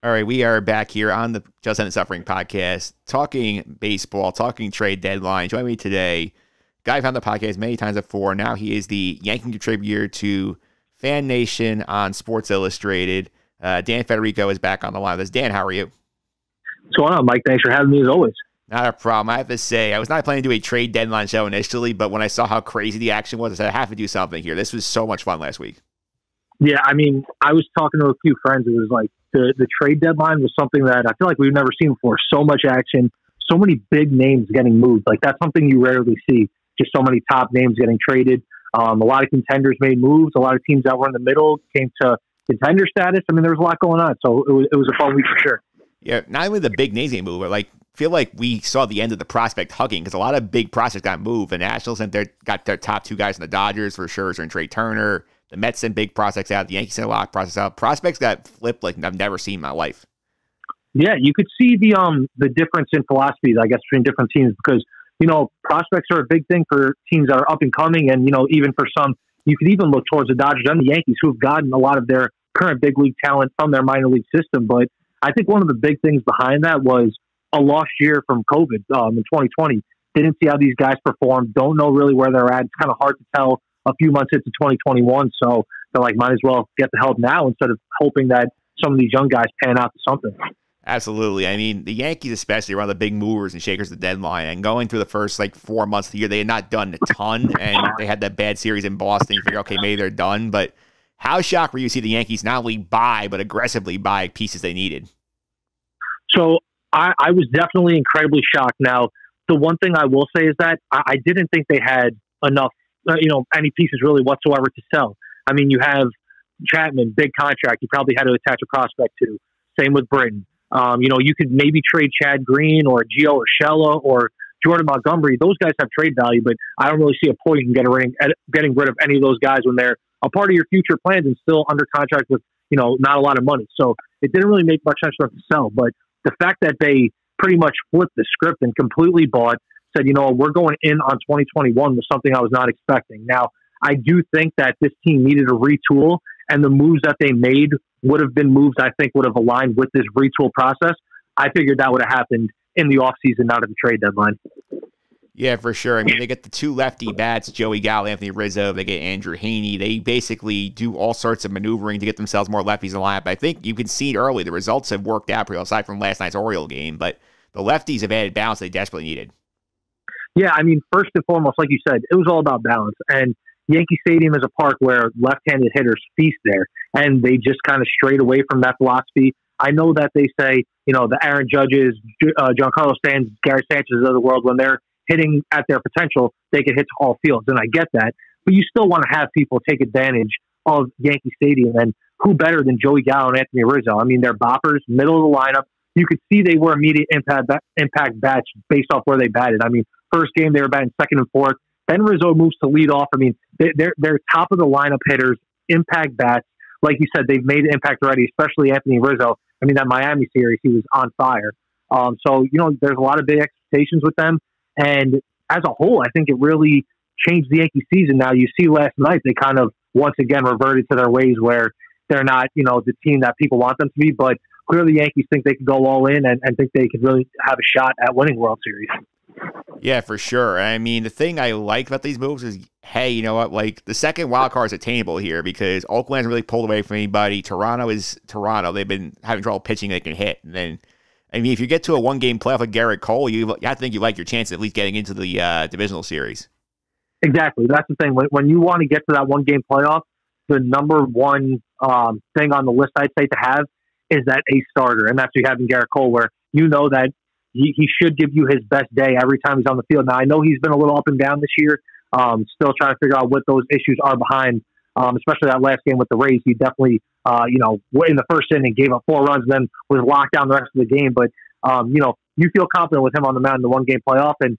All right, we are back here on the Just End the Suffering podcast, talking baseball, talking trade deadline. Join me today, guy I've on the podcast many times before. Now he is the Yankee contributor to FanNation on Sports Illustrated. Dan Federico is back on the line with us. Dan, how are you? What's going on, Mike? Thanks for having me as always. Not a problem. I have to say, I was not planning to do a trade deadline show initially, but when I saw how crazy the action was, I said, I have to do something here. This was so much fun last week. Yeah, I mean, I was talking to a few friends. It was like the trade deadline was something that I feel like we've never seen before. So much action, so many big names getting moved. Like, that's something you rarely see. Just so many top names getting traded. A lot of contenders made moves. A lot of teams that were in the middle came to contender status. I mean, there was a lot going on. So it was a fun week for sure. Yeah, not only the big names getting moved, but feel like we saw the end of the prospect hugging because a lot of big prospects got moved. The Nationals got their top two guys in the Dodgers for Scherzer and Trey Turner. The Mets sent big prospects out. The Yankees sent a lot of prospects out. Prospects got flipped like I've never seen in my life. Yeah, you could see the difference in philosophies, I guess, between different teams because, prospects are a big thing for teams that are up and coming. And, even for some, you could even look towards the Dodgers and the Yankees who have gotten a lot of their current big league talent from their minor league system. But I think one of the big things behind that was a lost year from COVID in 2020. Didn't see how these guys performed. Don't know really where they're at. It's kind of hard to tell a few months into 2021. So they're like, might as well get the help now instead of hoping that some of these young guys pan out to something. Absolutely. I mean, the Yankees especially were one of the big movers and shakers of the deadline. And going through the first 4 months of the year, they had not done a ton. And they had that bad series in Boston. You figure, okay, maybe they're done. But how shocked were you to see the Yankees not only buy, but aggressively buy pieces they needed? So I was definitely incredibly shocked. Now, the one thing I will say is that I didn't think they had enough, any pieces really whatsoever to sell. I mean, you have Chapman, big contract. You probably had to attach a prospect to. Same with Britton. You could maybe trade Chad Green or Gio Urshela or Jordan Montgomery. Those guys have trade value, but I don't really see a point in getting rid of any of those guys when they're a part of your future plans and still under contract with, not a lot of money. So it didn't really make much sense for them to sell. But the fact that they pretty much flipped the script and completely said, we're going in on 2021 was something I was not expecting. Now, I do think that this team needed a retool, and the moves that they made would have been moves I think would have aligned with this retool process. I figured that would have happened in the offseason, not at the trade deadline. Yeah, for sure. I mean, they get the two lefty bats, Joey Gallo, Anthony Rizzo. They get Andrew Heaney. They basically do all sorts of maneuvering to get themselves more lefties in the lineup. I think you can see early the results have worked out pretty well, aside from last night's Oriole game. But the lefties have added balance they desperately needed. Yeah, I mean, first and foremost, like you said, it was all about balance. And Yankee Stadium is a park where left-handed hitters feast there, and they just kind of strayed away from that philosophy. I know that they say, the Aaron Judges, Giancarlo Stanton, Gary Sanchez of the world, when they're hitting at their potential, they can hit to all fields, and I get that. But you still want to have people take advantage of Yankee Stadium, and who better than Joey Gallo and Anthony Rizzo? I mean, they're boppers, middle of the lineup. You could see they were immediate impact bats based off where they batted. I mean, first game they were batting second and fourth. Then Rizzo moves to lead off. I mean, they're top of the lineup hitters, impact bats. Like you said, they've made an impact already, especially Anthony Rizzo. I mean, that Miami series, he was on fire. So, there's a lot of big expectations with them. And as a whole, I think it really changed the Yankee season. Now, you see last night, they kind of once again reverted to their ways where they're not, the team that people want them to be. But clearly, the Yankees think they can go all in and think they could really have a shot at winning World Series. Yeah, for sure. I mean, the thing I like about these moves is, hey, you know what? The second wild card is attainable here because Oakland hasn't really pulled away from anybody. Toronto is Toronto. They've been having trouble pitching they can hit. And then, I mean, if you get to a one-game playoff with Garrett Cole, you have to think you like your chance of at least getting into the divisional series. Exactly. That's the thing. When you want to get to that one-game playoff, the number one thing on the list I'd say to have is that ace starter. And that's what you have in Garrett Cole, where that he should give you his best day every time he's on the field. Now, I know he's been a little up and down this year, still trying to figure out what those issues are behind, especially that last game with the Rays. He definitely, in the first inning gave up 4 runs and then was locked down the rest of the game. But, you feel confident with him on the mound in the one-game playoff. And,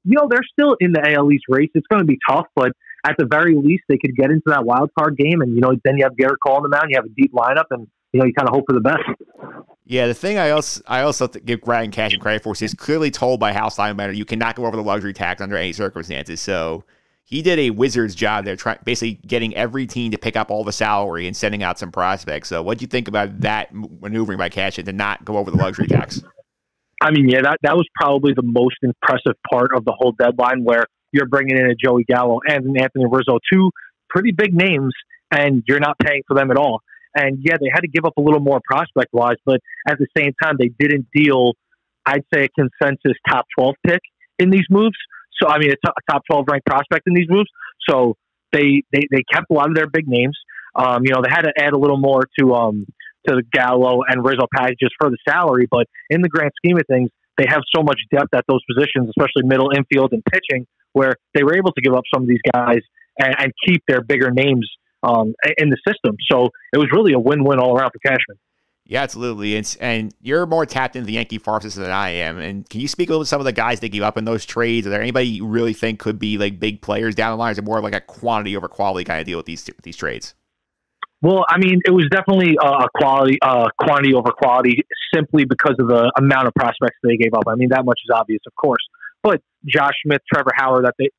they're still in the AL East race. It's going to be tough, but at the very least, they could get into that wild card game. And, then you have Garrett Cole on the mound. You have a deep lineup, and, you kind of hope for the best. Yeah, the thing I also give Ryan Cashman credit for is he's clearly told by Hal Steinbrenner you cannot go over the luxury tax under any circumstances. So he did a wizard's job there, basically getting every team to pick up all the salary and sending out some prospects. So what do you think about that maneuvering by Cashman to not go over the luxury tax? I mean, yeah, that was probably the most impressive part of the whole deadline, where you're bringing in a Joey Gallo and an Anthony Rizzo, two pretty big names, and you're not paying for them at all. And yeah, they had to give up a little more prospect-wise, but at the same time, they didn't deal, I'd say, a consensus top 12 pick in these moves. So, I mean, a top 12 ranked prospect in these moves. So they kept a lot of their big names. You know, they had to add a little more to the Gallo and Rizzo packages for the salary, but in the grand scheme of things, they have so much depth at those positions, especially middle infield and pitching, where they were able to give up some of these guys and keep their bigger names in the system. So it was really a win-win all around for Cashman. Yeah, absolutely. And you're more tapped into the Yankee farm system than I am. And can you speak a little to some of the guys they gave up in those trades? Are there anybody you really think could be like big players down the line? Or is it more like a quantity over quality kind of deal with these trades? Well, I mean, it was definitely quantity over quality, simply because of the amount of prospects they gave up. I mean, that much is obvious, of course. But Josh Smith, Trevor Hauer, that they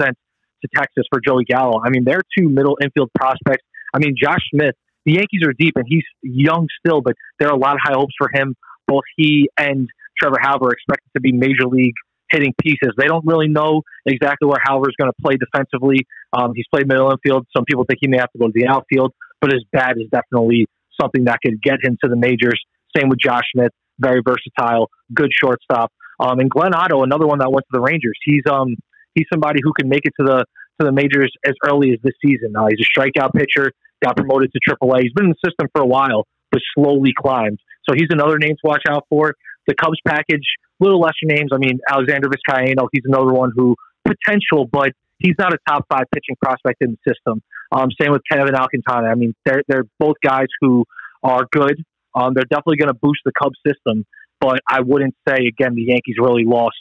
sent to Texas for Joey Gallo. I mean, they're two middle infield prospects. I mean, Josh Smith, the Yankees are deep, and he's young still, but there are a lot of high hopes for him. Both he and Trevor Hauer are expected to be major league hitting pieces. They don't really know exactly where Hauer is going to play defensively. He's played middle infield. Some people think he may have to go to the outfield, but his bat is definitely something that could get him to the majors. Same with Josh Smith, very versatile, good shortstop. And Glenn Otto, another one that went to the Rangers. He's somebody who can make it to the majors as early as this season. He's a strikeout pitcher, got promoted to AAA. He's been in the system for a while, but slowly climbed. So he's another name to watch out for. The Cubs package, little lesser names. I mean, Alexander Vizcaíno, he's another one who potential, but he's not a top 5 pitching prospect in the system. Same with Kevin Alcantara. I mean, they're both guys who are good. They're definitely going to boost the Cubs system, but I wouldn't say, again, the Yankees really lost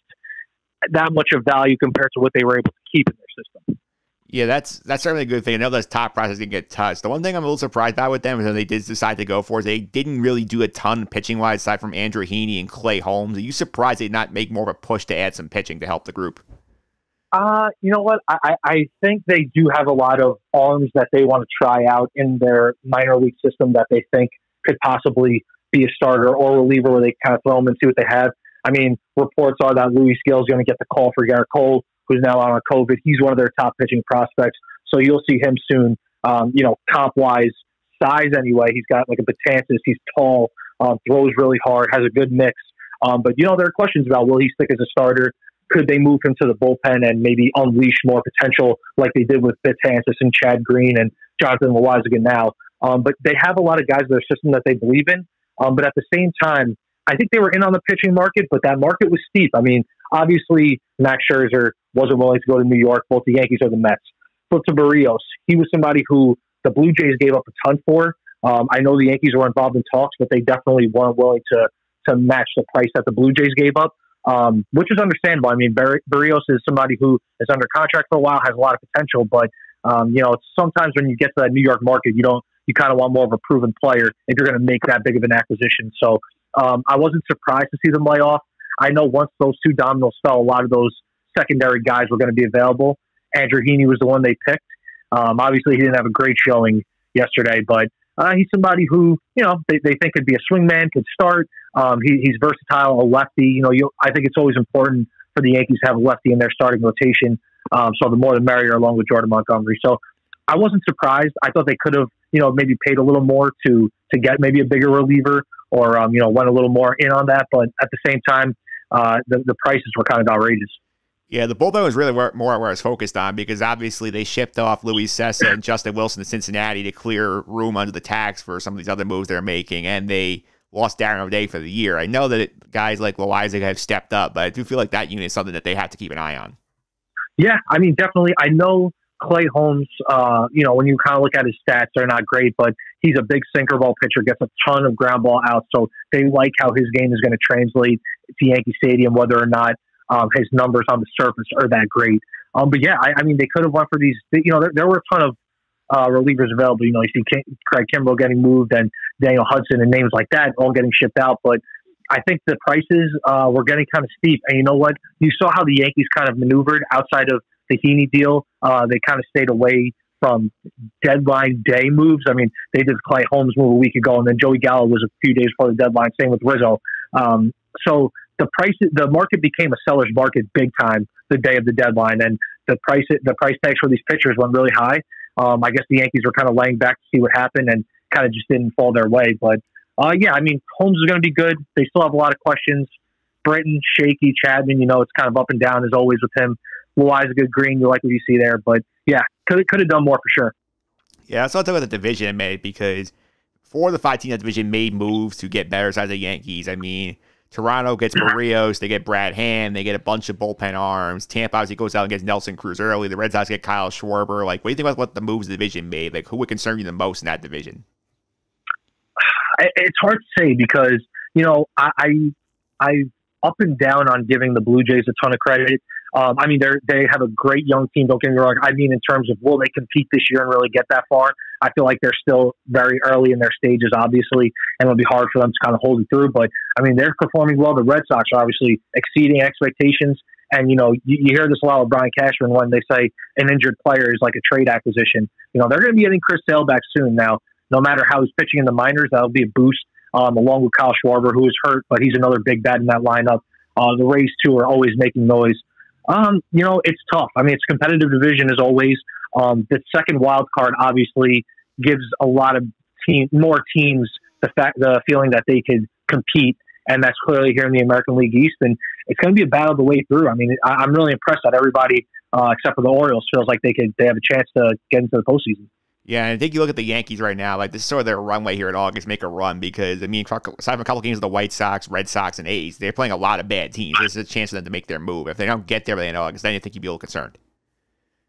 that much of value compared to what they were able to keep in their system. Yeah, that's certainly a good thing. I know those top prospects didn't get touched. The one thing I'm a little surprised by with them is that they did decide to go for is they didn't really do a ton pitching-wise aside from Andrew Heaney and Clay Holmes. Are you surprised they did not make more of a push to add some pitching to help the group? You know what? I think they do have a lot of arms that they want to try out in their minor league system that they think could possibly be a starter or reliever, where they kind of throw them and see what they have. I mean, reports are that Luis Gil is going to get the call for Garrett Cole, who's now out on COVID. He's one of their top pitching prospects, so you'll see him soon. You know, comp-wise, size anyway, he's got like a Betances. He's tall, throws really hard, has a good mix. But, you know, there are questions about, will he stick as a starter? Could they move him to the bullpen and maybe unleash more potential like they did with Betances and Chad Green and Jonathan Loaisiga now? But they have a lot of guys in their system that they believe in. But at the same time, I think they were in on the pitching market, but that market was steep. I mean, obviously, Max Scherzer wasn't willing to go to New York, both the Yankees or the Mets. But to Barrios, he was somebody who the Blue Jays gave up a ton for. I know the Yankees were involved in talks, but they definitely weren't willing to match the price that the Blue Jays gave up, which is understandable. I mean, Barrios is somebody who is under contract for a while, has a lot of potential, but you know, sometimes when you get to that New York market, you kind of want more of a proven player if you're going to make that big of an acquisition. So I wasn't surprised to see them lay off. I know once those two dominoes fell, a lot of those secondary guys were going to be available. Andrew Heaney was the one they picked. Obviously, he didn't have a great showing yesterday, but he's somebody who, you know, they think could be a swingman, could start. He's versatile, a lefty. You know, I think it's always important for the Yankees to have a lefty in their starting rotation. So the more the merrier, along with Jordan Montgomery. So I wasn't surprised. I thought they could have, you know, maybe paid a little more to get maybe a bigger reliever, or you know, went a little more in on that. But at the same time, the prices were kind of outrageous. Yeah, the bullpen was really more where I was focused on, because obviously they shipped off Luis Sessa and Justin Wilson to Cincinnati to clear room under the tax for some of these other moves they're making, and they lost Darren O'Day for the year. I know that guys like Loaisiga have stepped up, but I do feel like that unit is something that they have to keep an eye on. Yeah, I mean, definitely. I know Clay Holmes, you know, when you kind of look at his stats, they're not great, but he's a big sinker ball pitcher, gets a ton of ground ball out, so they like how his game is going to translate to Yankee Stadium, whether or not his numbers on the surface are that great. But yeah, I mean, they could have went for these, you know, there were a ton of relievers available. You know, you see Craig Kimbrell getting moved and Daniel Hudson and names like that all getting shipped out. But I think the prices were getting kind of steep. And you know what? You saw how the Yankees kind of maneuvered outside of the Heaney deal. They kind of stayed away from deadline day moves. I mean, they did Clay Holmes move a week ago, and then Joey Gallo was a few days before the deadline. Same with Rizzo. So the market became a seller's market big time the day of the deadline, and the price tags for these pitchers went really high. I guess the Yankees were kind of laying back to see what happened, and kind of just didn't fall their way. But yeah, I mean, Holmes is going to be good. They still have a lot of questions. Britton, shaky, Chapman, it's kind of up and down as always with him. Loizaga, Green, you like what you see there, but yeah, could have done more for sure. Yeah, let's talk about the division made, because 4 of the 5 teams in that division made moves to get better size of the Yankees. I mean, Toronto gets Barrios, they get Brad Hand, they get a bunch of bullpen arms. Tampa obviously goes out and gets Nelson Cruz early. The Red Sox get Kyle Schwarber. Like, what do you think about what the moves the division made? Like, who would concern you the most in that division? It's hard to say because, I up and down on giving the Blue Jays a ton of credit. I mean, they have a great young team. Don't get me wrong. I mean, in terms of will they compete this year and really get that far? I feel like they're still very early in their stages, obviously, and it'll be hard for them to kind of hold it through. But I mean, they're performing well. The Red Sox are obviously exceeding expectations. And, you hear this a lot with Brian Cashman when they say an injured player is like a trade acquisition. They're going to be getting Chris Sale back soon. Now, no matter how he's pitching in the minors, that'll be a boost. Along with Kyle Schwarber, who is hurt, but he's another big bat in that lineup. The Rays, too, are always making noise. It's tough. I mean, it's a competitive division as always. The second wild card obviously gives a lot of more teams the feeling that they could compete, and that's clearly here in the American League East. And it's going to be a battle the way through. I mean, I'm really impressed that everybody, except for the Orioles, feels like they have a chance to get into the postseason. Yeah, and I think you look at the Yankees right now, like this is sort of their runway here in August, make a run, because, I mean, aside from a couple games of the White Sox, Red Sox, and A's, they're playing a lot of bad teams. This is a chance for them to make their move. If they don't get there by the end of August, then you think you'd be a little concerned.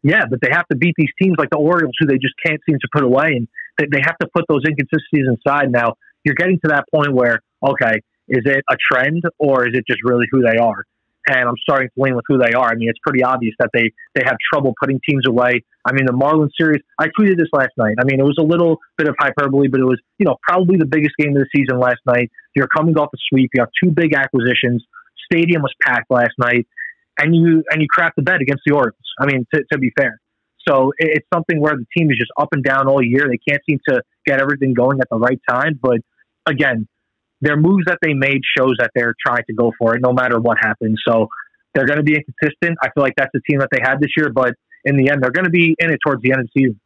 Yeah, but they have to beat these teams like the Orioles, who they just can't seem to put away, and they have to put those inconsistencies inside. Now, you're getting to that point where, okay, is it a trend, or is it just really who they are? And I'm starting to lean with who they are. I mean, it's pretty obvious that they have trouble putting teams away. I mean, the Marlins series, I tweeted this last night. I mean, it was a little bit of hyperbole, but it was, probably the biggest game of the season last night. You're coming off a sweep. You have 2 big acquisitions. Stadium was packed last night, and you crapped the bed against the Orioles. I mean, to be fair. So it's something where the team is just up and down all year. They can't seem to get everything going at the right time. But again, their moves that they made shows that they're trying to go for it no matter what happens. So they're going to be inconsistent. I feel like that's the team that they had this year, but in the end, they're going to be in it towards the end of the season.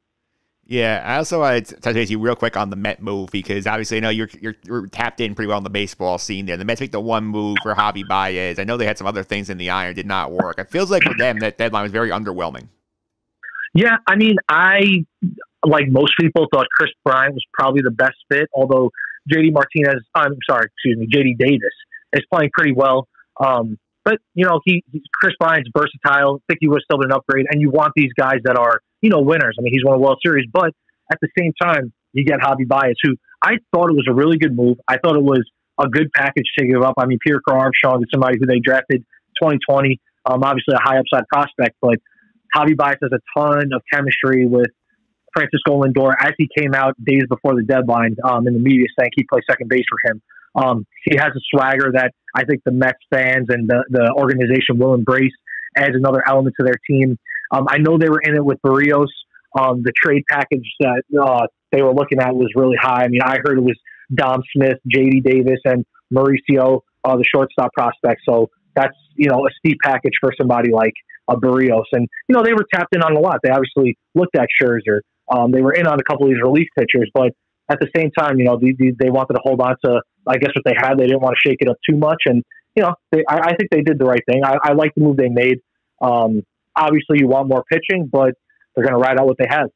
Yeah, I also want to touch base you real quick on the Met move, because obviously I know you're tapped in pretty well on the baseball scene there. The Mets make the one move for Javi Baez. I know they had some other things in the iron, did not work. It feels like for them that deadline was very underwhelming. Yeah, I mean, I, like most people, thought Chris Bryant was probably the best fit, although JD Davis is playing pretty well. But, Chris Bryant's versatile. I think he was still an upgrade. And you want these guys that are, winners. I mean, he's won a World Series. But at the same time, you get Javi Baez, who I thought it was a really good move. I thought it was a good package to give up. I mean, Pierre Armstrong is somebody who they drafted 2020. Obviously a high upside prospect. But Javi Baez has a ton of chemistry with Francisco Lindor, as he came out days before the deadline in the media saying he plays second base for him. He has a swagger that I think the Mets fans and the organization will embrace, adds another element to their team. I know they were in it with Barrios. The trade package that they were looking at was really high. I mean, I heard it was Dom Smith, J.D. Davis, and Mauricio, the shortstop prospect. So that's, a steep package for somebody like Barrios. And, they were tapped in on a lot. They obviously looked at Scherzer. They were in on a couple of these relief pitchers, but at the same time, they wanted to hold on to, I guess, what they had. They didn't want to shake it up too much. And, I think they did the right thing. I like the move they made. Obviously, you want more pitching, but they're going to ride out what they have.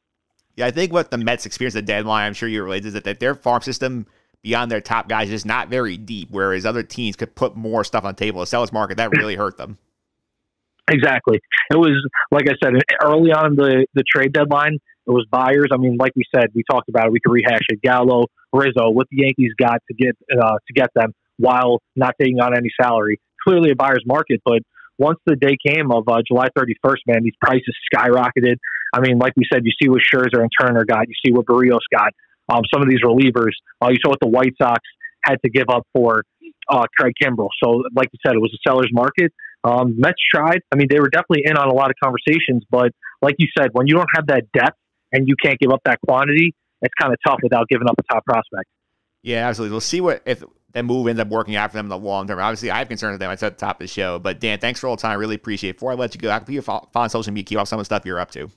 Yeah, I think what the Mets experience at the deadline, I'm sure you relate, is that their farm system beyond their top guys is just not very deep, whereas other teams could put more stuff on the table. The seller's market, that really hurt them. Exactly. It was, like I said, early on the trade deadline, it was buyers. I mean, like we said, we talked about it. We could rehash it. Gallo, Rizzo, what the Yankees got to get them while not taking on any salary. Clearly a buyer's market, but once the day came of July 31st, man, these prices skyrocketed. I mean, like we said, you see what Scherzer and Turner got. You see what Barrios got. Some of these relievers. You saw what the White Sox had to give up for Craig Kimbrell. So, like you said, it was a seller's market. Mets tried. I mean, they were definitely in on a lot of conversations, but like you said, when you don't have that depth and you can't give up that quantity, it's kind of tough without giving up a top prospect. Yeah, absolutely. We'll see if that move ends up working out for them in the long term. Obviously, I have concerns with them. I said at the top of the show. But, Dan, thanks for all the time. I really appreciate it. Before I let you go, I can you follow on social media, keep off some of the stuff you're up to.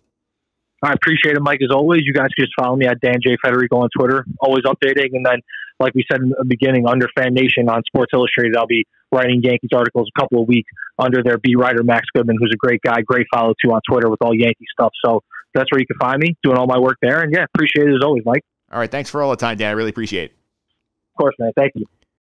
I appreciate it, Mike, as always. You guys can just follow me at Dan J. Federico on Twitter, always updating. And then, like we said in the beginning, under FanNation on Sports Illustrated, I'll be writing Yankees articles a couple of weeks under their beat writer, Max Goodman, who's a great guy, great follow, too, on Twitter with all Yankee stuff. So that's where you can find me, doing all my work there. And, yeah, appreciate it as always, Mike. All right, thanks for all the time, Dan. I really appreciate it. Of course, man. Thank you.